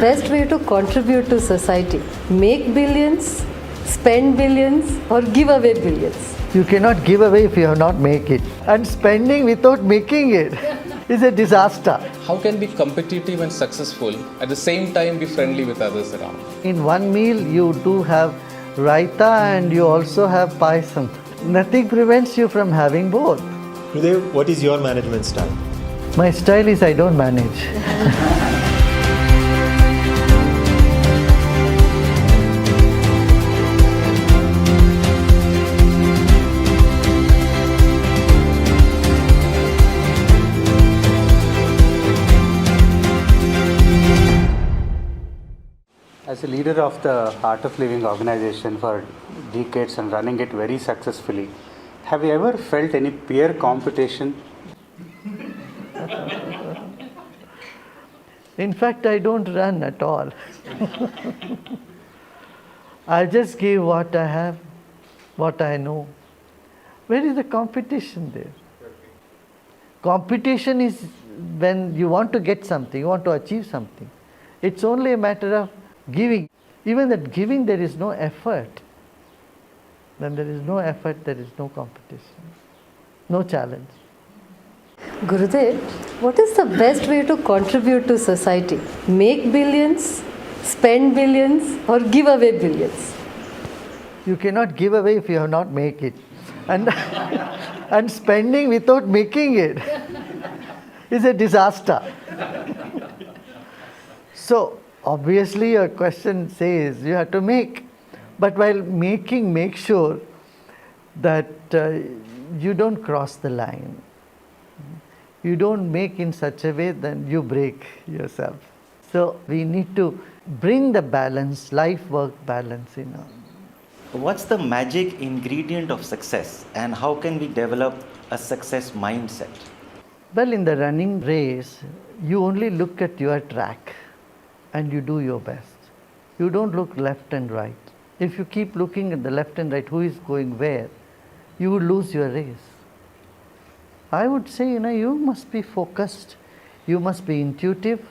best way to contribute to society? Make billions, spend billions, or give away billions? You cannot give away if you have not make it. And spending without making it is a disaster. How can be competitive and successful at the same time be friendly with others around? In one meal you do have raita and you also have payasam. Nothing prevents you from having both. Gurudev, what is your management style? My style is I don't manage. As a leader of the Art of Living organization for decades and running it very successfully, have you ever felt any peer competition? In fact, I don't run at all. I just give what I have, what I know. Where is the competition there? Competition is when you want to get something, you want to achieve something. It's only a matter of giving. Even that giving, there is no effort. When there is no effort, there is no competition, no challenge. Gurudev, what is the best way to contribute to society? Make billions, spend billions, or give away billions? You cannot give away if you have not make it. And, and spending without making it is a disaster. So, obviously your question says you have to make. But while making, make sure that you don't cross the line. You don't make in such a way that you break yourself. So we need to bring the balance, life-work balance in our. What's the magic ingredient of success and how can we develop a success mindset? Well, in the running race, you only look at your track and you do your best. You don't look left and right. If you keep looking at the left and right, who is going where, you will lose your race. I would say, you must be focused, you must be intuitive,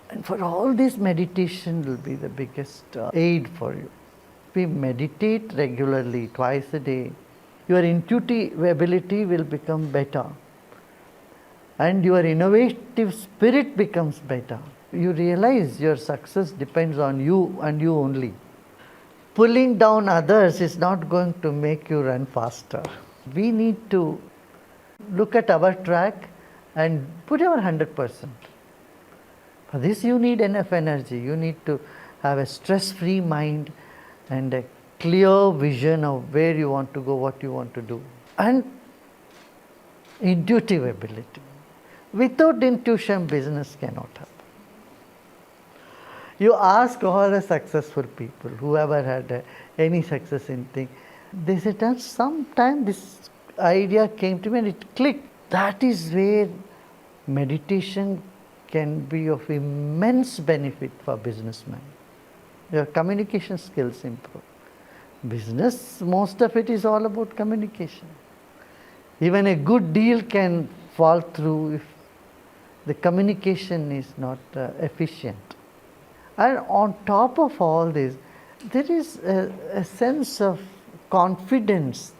and for all this, meditation will be the biggest aid for you. We meditate regularly, twice a day. Your intuitive ability will become better, and your innovative spirit becomes better. You realize your success depends on you and you only. Pulling down others is not going to make you run faster. We need to look at our track and put our 100%. For this you need enough energy. You need to have a stress-free mind and a clear vision of where you want to go, what you want to do. And intuitive ability. Without intuition, business cannot happen. You ask all the successful people, whoever had any success in thing, they said, sometime this idea came to me and it clicked. That is where meditation can be of immense benefit for businessmen. Your communication skills improve. Business, most of it is all about communication. Even a good deal can fall through if the communication is not efficient. And on top of all this, there is a sense of confidence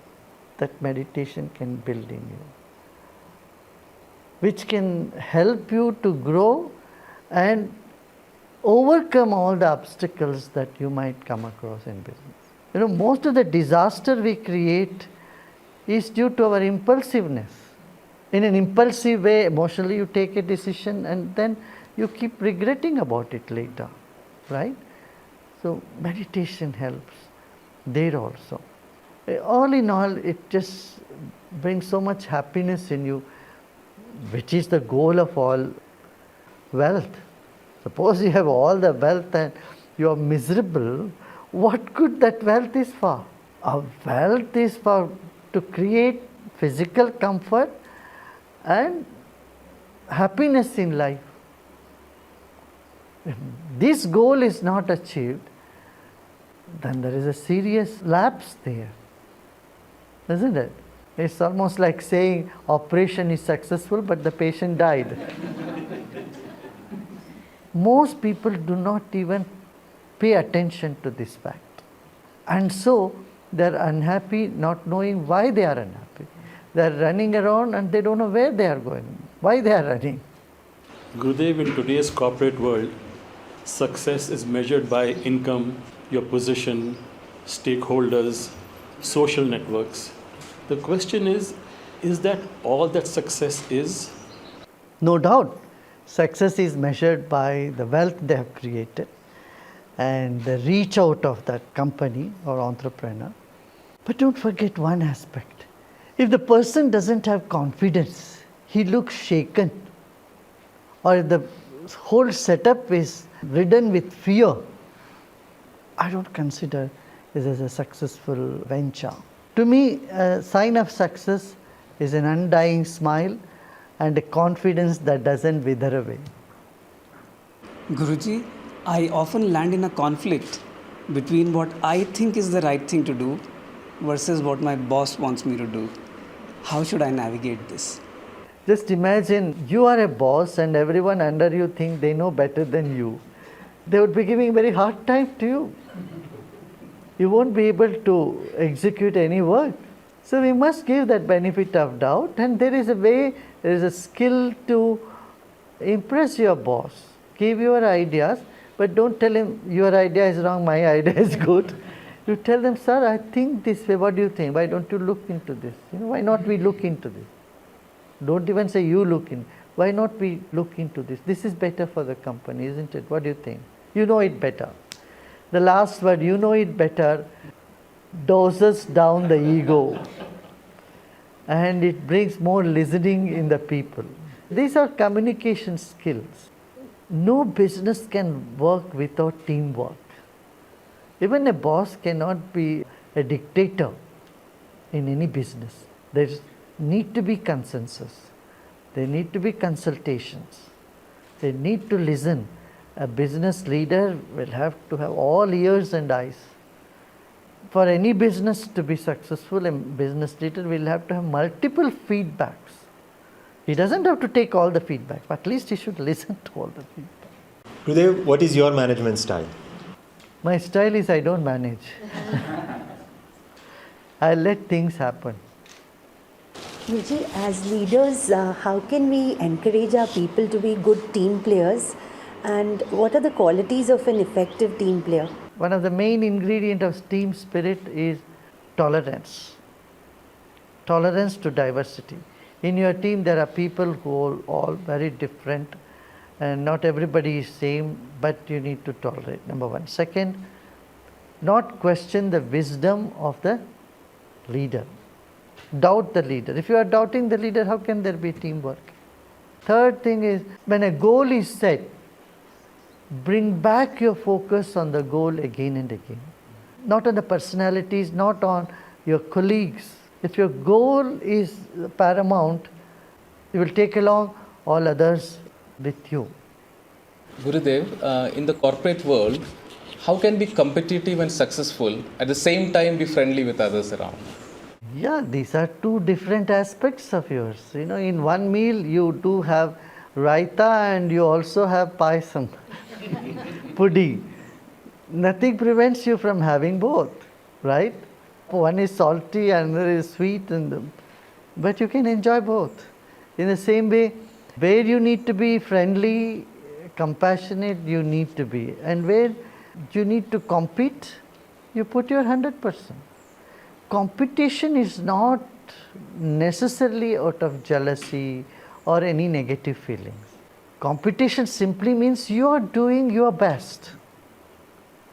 that meditation can build in you, which can help you to grow and overcome all the obstacles that you might come across in business. Most of the disaster we create is due to our impulsiveness. In an impulsive way, emotionally you take a decision and then you keep regretting about it later. Right? So meditation helps there also. All in all, it just brings so much happiness in you, which is the goal of all wealth. Suppose you have all the wealth and you are miserable, what good that wealth is for? Our wealth is for to create physical comfort and happiness in life. If this goal is not achieved, then there is a serious lapse there, isn't it? It's almost like saying operation is successful but the patient died. Most people do not even pay attention to this fact. And so they're unhappy, not knowing why they are unhappy. They're running around and they don't know where they are going, why they are running. Gurudev, in today's corporate world, success is measured by income, your position, stakeholders, social networks. The question is that all that success is? No doubt, success is measured by the wealth they have created and the reach out of that company or entrepreneur. But don't forget one aspect. If the person doesn't have confidence, he looks shaken, or if the whole setup is ridden with fear, I don't consider this as a successful venture. To me, a sign of success is an undying smile and a confidence that doesn't wither away. Guruji, I often land in a conflict between what I think is the right thing to do versus what my boss wants me to do. How should I navigate this? Just imagine you are a boss and everyone under you think they know better than you. They would be giving very hard time to you. You won't be able to execute any work. So we must give that benefit of doubt, and there is a way, there is a skill to impress your boss. Give your ideas, but don't tell him your idea is wrong, my idea is good. You tell them, sir, I think this way, what do you think? Why don't you look into this? Why not we look into this? Don't even say you look in. Why not we look into this? This is better for the company, isn't it? What do you think? You know it better. The last word, you know it better, doses down the ego, and it brings more listening in the people. These are communication skills. No business can work without teamwork. Even a boss cannot be a dictator in any business. There need to be consensus. There need to be consultations. They need to listen. A business leader will have to have all ears and eyes. For any business to be successful, a business leader will have to have multiple feedbacks. He doesn't have to take all the feedback, but at least he should listen to all the feedback. Gurudev, what is your management style? My style is I don't manage. I let things happen. Guruji, as leaders, how can we encourage our people to be good team players? And what are the qualities of an effective team player? One of the main ingredients of team spirit is tolerance. Tolerance to diversity. In your team, there are people who are all very different, and not everybody is same, but you need to tolerate, number one. Second, not question the wisdom of the leader. Doubt the leader. If you are doubting the leader, how can there be teamwork? Third thing is, when a goal is set, bring back your focus on the goal again and again. Not on the personalities, not on your colleagues. If your goal is paramount, you will take along all others with you. Gurudev, in the corporate world, how can be competitive and successful at the same time be friendly with others around? Yeah, these are two different aspects of yours. In one meal you do have raita and you also have payasam, pudding. Nothing prevents you from having both, right? One is salty and another is sweet, but you can enjoy both. In the same way, where you need to be friendly, compassionate, you need to be. And where you need to compete, you put your 100%. Competition is not necessarily out of jealousy or any negative feelings. Competition simply means you are doing your best.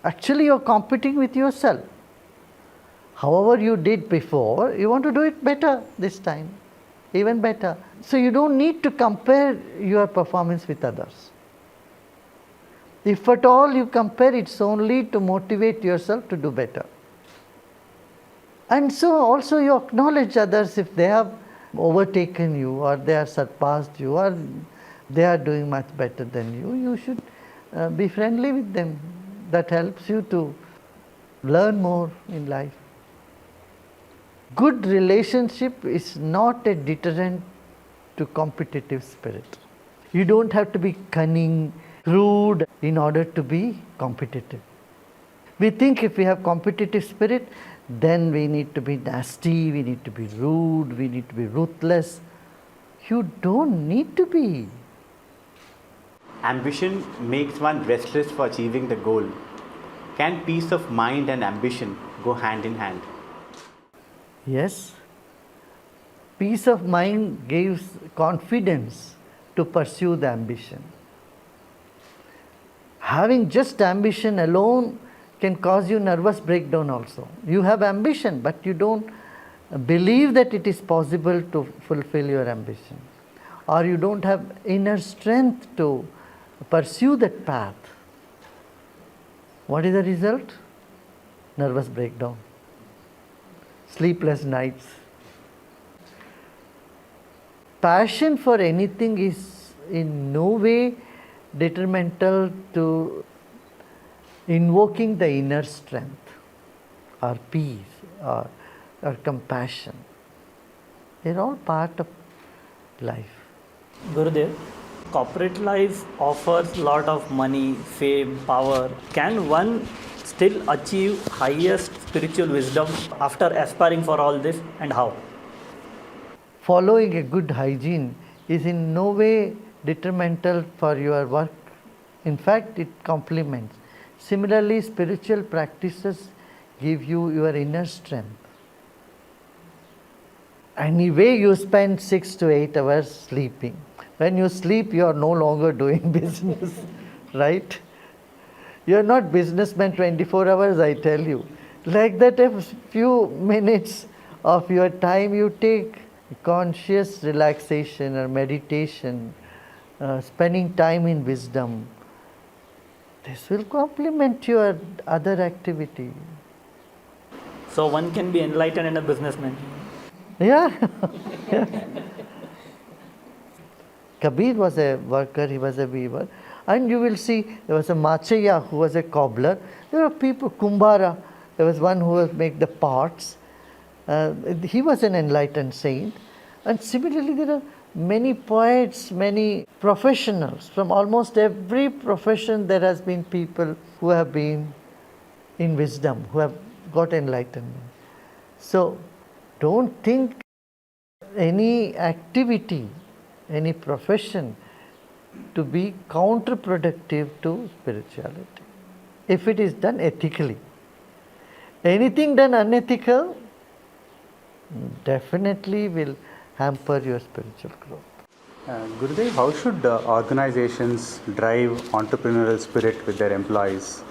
Actually, you are competing with yourself. However you did before, you want to do it better this time, even better. So you don't need to compare your performance with others. If at all you compare, it's only to motivate yourself to do better. And so also you acknowledge others if they have overtaken you or they have surpassed you or they are doing much better than you. You should be friendly with them. That helps you to learn more in life. Good relationship is not a deterrent to competitive spirit. You don't have to be cunning, crude in order to be competitive. We think if we have competitive spirit, then we need to be nasty, we need to be rude, we need to be ruthless. You don't need to be. Ambition makes one restless for achieving the goal. Can peace of mind and ambition go hand in hand? Yes. Peace of mind gives confidence to pursue the ambition. Having just ambition alone can cause you nervous breakdown also. You have ambition, but you don't believe that it is possible to fulfill your ambition, or you don't have inner strength to pursue that path. What is the result? Nervous breakdown, sleepless nights. Passion for anything is in no way detrimental to invoking the inner strength or peace or compassion. They're all part of life. Gurudev, corporate life offers lot of money, fame, power. Can one still achieve highest spiritual wisdom after aspiring for all this, and how? Following a good hygiene is in no way detrimental for your work. In fact, it complements. Similarly, spiritual practices give you your inner strength. Anyway, you spend 6 to 8 hours sleeping. When you sleep, you are no longer doing business, right? You are not businessman 24 hours, I tell you. Like that, a few minutes of your time you take conscious relaxation or meditation, spending time in wisdom. This will complement your other activity. So one can be enlightened and a businessman. Yeah. Kabir was a worker, he was a weaver. And you will see there was a Machaya who was a cobbler. There were people, Kumbhara, there was one who would make the pots. He was an enlightened saint. And similarly, there are many poets, many professionals. From almost every profession, there has been people who have been in wisdom, who have got enlightenment. So, don't think any activity, any profession to be counterproductive to spirituality, if it is done ethically. Anything done unethical definitely will hamper your spiritual growth. Gurudev, how should organizations drive entrepreneurial spirit with their employees?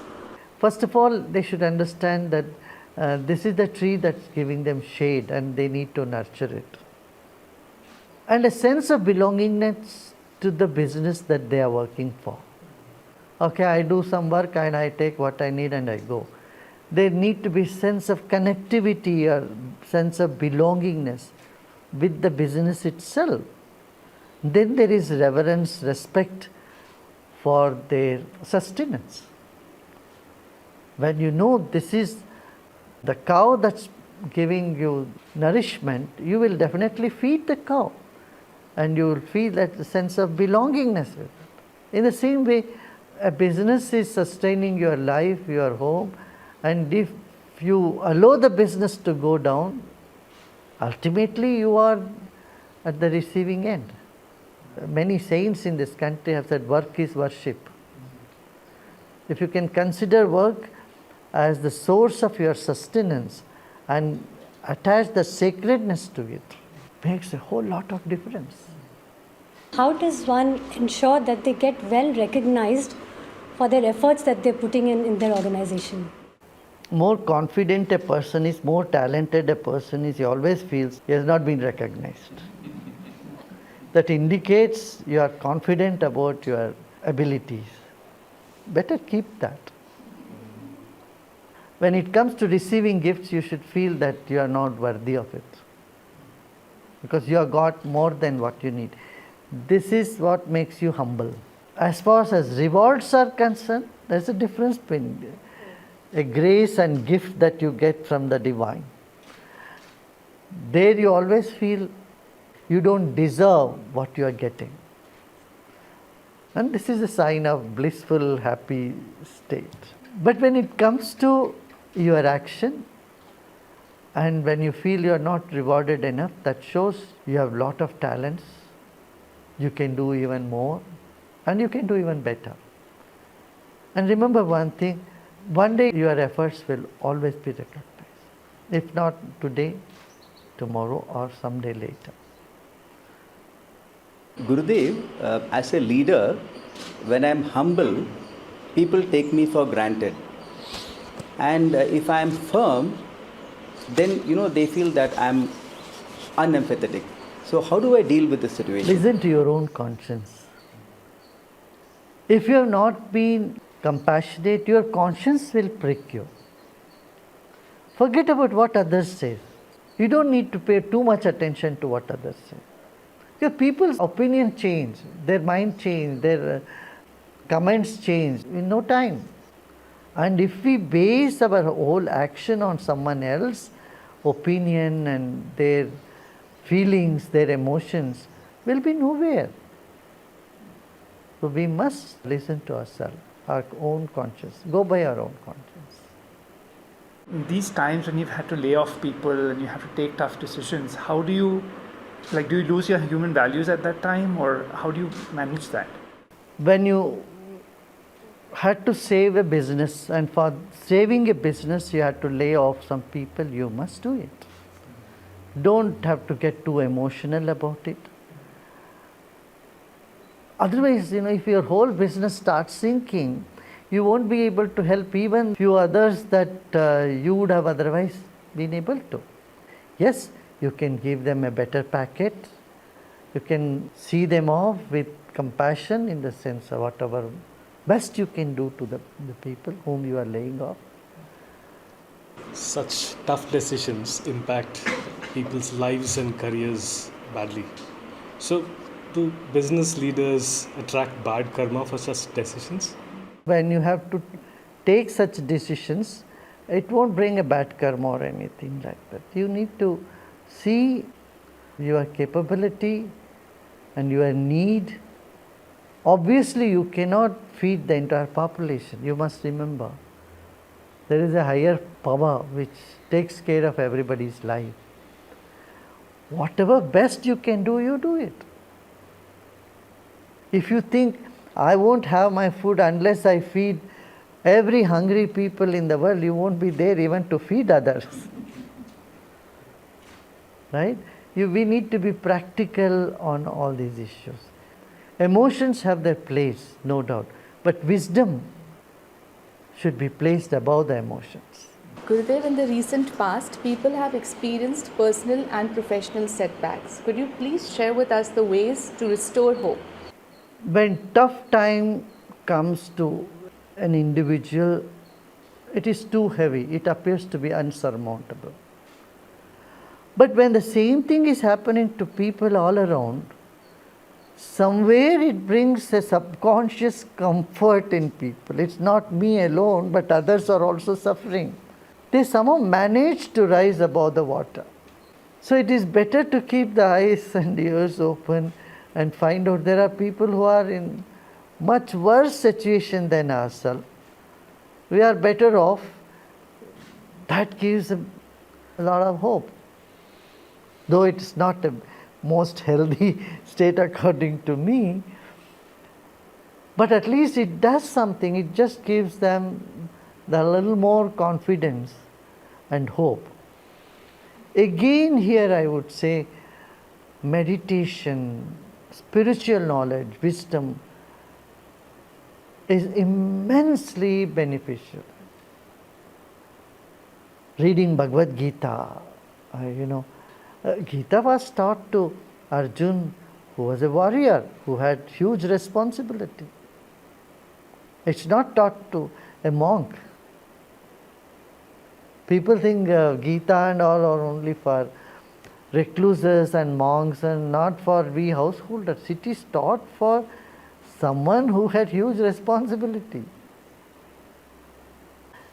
First of all, they should understand that this is the tree that's giving them shade and they need to nurture it. And a sense of belongingness to the business that they are working for. Okay, I do some work and I take what I need and I go. There need to be sense of connectivity or sense of belongingness with the business itself. Then there is reverence, respect for their sustenance. When you know this is the cow that's giving you nourishment, you will definitely feed the cow and you will feel that sense of belongingness with it. In the same way, a business is sustaining your life, your home, and if you allow the business to go down, ultimately you are at the receiving end. Many saints in this country have said work is worship. If you can consider work as the source of your sustenance and attach the sacredness to it, makes a whole lot of difference. How does one ensure that they get well recognized for their efforts that they're putting in their organization? More confident a person is, more talented a person is, he always feels he has not been recognized. That indicates you are confident about your abilities. Better keep that. When it comes to receiving gifts, you should feel that you are not worthy of it, because you have got more than what you need. This is what makes you humble. As far as rewards are concerned, there's a difference between a grace and gift that you get from the divine. There you always feel you don't deserve what you are getting. And this is a sign of blissful, happy state. But when it comes to your action, and when you feel you are not rewarded enough, that shows you have a lot of talents, you can do even more, and you can do even better. And remember one thing, one day your efforts will always be recognized. If not today, tomorrow or someday later. Gurudev, as a leader, when I'm humble, people take me for granted. And if I'm firm, then they feel that I'm unempathetic. So how do I deal with the situation? Listen to your own conscience. If you have not been compassionate, your conscience will prick you. Forget about what others say. You don't need to pay too much attention to what others say. Your people's opinion change, their mind change, their comments change in no time. And if we base our whole action on someone else's opinion and their feelings, their emotions, we'll be nowhere. So we must listen to ourselves, our own conscience, go by our own conscience. In these times when you've had to lay off people and you have to take tough decisions, how do you lose your human values at that time, or how do you manage that? When you had to save a business, and for saving a business you had to lay off some people, you must do it. Don't have to get too emotional about it. Otherwise, if your whole business starts sinking, you won't be able to help even few others that you would have otherwise been able to. Yes, you can give them a better packet. You can see them off with compassion, in the sense of whatever best you can do to the people whom you are laying off. Such tough decisions impact people's lives and careers badly. So, do business leaders attract bad karma for such decisions? When you have to take such decisions, it won't bring a bad karma or anything like that. You need to see your capability and your need. Obviously, you cannot feed the entire population. You must remember, there is a higher power which takes care of everybody's life. Whatever best you can do, you do it. If you think, I won't have my food unless I feed every hungry people in the world, you won't be there even to feed others. Right? We need to be practical on all these issues. Emotions have their place, no doubt, but wisdom should be placed above the emotions. Gurudev, in the recent past, people have experienced personal and professional setbacks. Could you please share with us the ways to restore hope? When tough time comes to an individual, it is too heavy. It appears to be unsurmountable. But when the same thing is happening to people all around, somewhere it brings a subconscious comfort in people. It's not me alone, but others are also suffering. They somehow manage to rise above the water. So it is better to keep the eyes and ears open and find out there are people who are in much worse situation than ourselves. We are better off. That gives a lot of hope. Though it's not a most healthy state according to me, but at least it does something. It just gives them a little more confidence and hope. Again, here I would say meditation, spiritual knowledge, wisdom is immensely beneficial. Reading Bhagavad Gita, Gita was taught to Arjun, who was a warrior, who had huge responsibility. It's not taught to a monk. People think Gita and all are only for recluses and monks and not for we householders. It is taught for someone who had huge responsibility.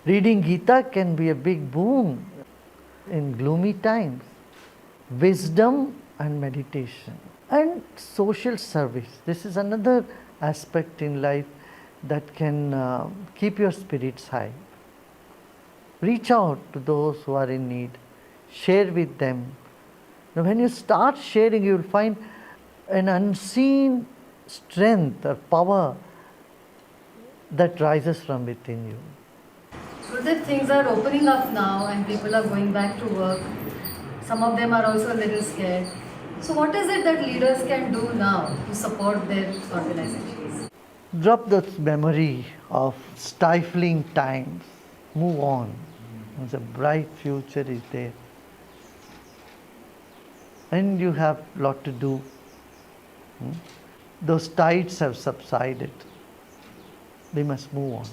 Reading Gita can be a big boon in gloomy times. Wisdom and meditation and social service. This is another aspect in life that can keep your spirits high. Reach out to those who are in need, share with them. Now, when you start sharing, you will find an unseen strength or power that rises from within you. Gurudev, things are opening up now and people are going back to work. Some of them are also a little scared. So what is it that leaders can do now to support their organizations? Drop that memory of stifling times. Move on. The bright future is there. And you have a lot to do. Those tides have subsided. We must move on.